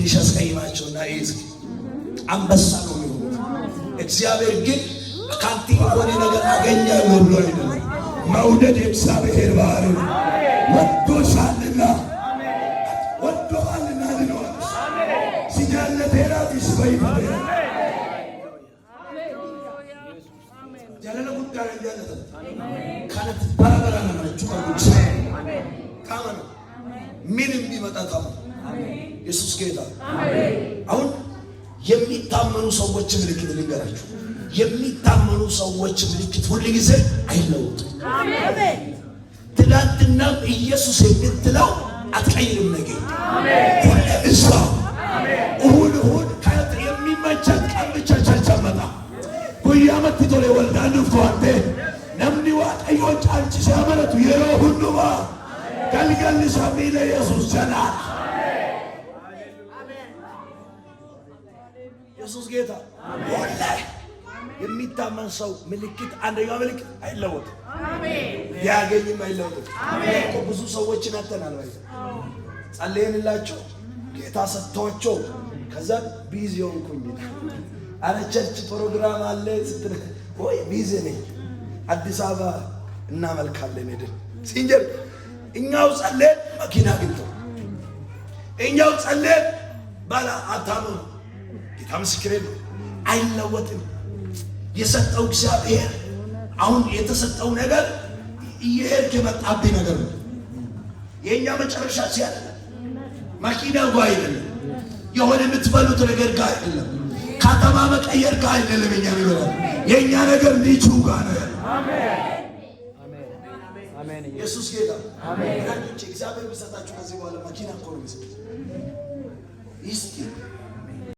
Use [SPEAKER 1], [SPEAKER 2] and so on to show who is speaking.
[SPEAKER 1] ትንሽ አስቀይማቸውና እስኪ አንበሳ ነው የሚሆኑት። እግዚአብሔር ግን ካንቲ የሆነ ነገር አገኛለሁ ብሎ አይደለም። መውደድ የእግዚአብሔር ባህሪ ነው። ወዶሻልና ወዶአልና ልኖር ሲጃለቴራት ይስበይበ ጃለለ ጉዳይ ጃለተ ካለት ባራባራና ማቹ አቁጭ ካመን ምንም ቢመጣ ታም ኢየሱስ ጌታ አሁን የሚታመኑ ሰዎች ምልክት ልንገራችሁ። የሚታመኑ ሰዎች ምልክት ሁሉ ጊዜ አይለውጡም። አሜን። ትላንትና ኢየሱስ የምትለው አትቀይርም። ነገር ሁሉ እሷ እሁድ ካት የሚመቻት ቀን ብቻ ቻቻመጣ ጉያ መጥቶለ ወልዳን ፍቷንተ ነምኒ ዋቀዮች አንቺ ሲያመረቱ የሮ ሁሉባ ገልገል ሰሚለ ኢየሱስ ጀና ኢየሱስ ጌታ ወላሂ የሚታመን ሰው ምልክት አንደኛው ምልክት አይለወጥም። አሜን። ያገኝም አይለወጥም። አሜን። ብዙ ሰዎችን አተናል ወይ ጸልየንላቸው ጌታ ሰጥቷቸው ከዛ ቢዚ ሆንኩኝ አረ ቸርች ፕሮግራም አለ ስትል ወይ ቢዚ ነኝ አዲስ አበባ እናመልካለን ሄደን ሲንጀር እኛው ጸልየን መኪና ግንቶ እኛው ጸልየን ባላ አታሙ ጌታ ምስክሬ ነው። አይለወጥም። የሰጠው እግዚአብሔር አሁን የተሰጠው ነገር እየሄድክ የመጣብህ ነገር ነው። የኛ መጨረሻ ሲያለ ማኪና ጋር አይደለም፣ የሆነ የምትበሉት ነገር ጋር አይደለም፣ ከተማ መቀየር ጋር አይደለም። የኛ ነገር ልጁ ጋር ነው። አሜን አሜን። ኢየሱስ ጌታ አሜን። እግዚአብሔር ቢሰጣችሁ ከዚህ በኋላ ማኪና እኮ ነው የሚሰጥ። እስኪ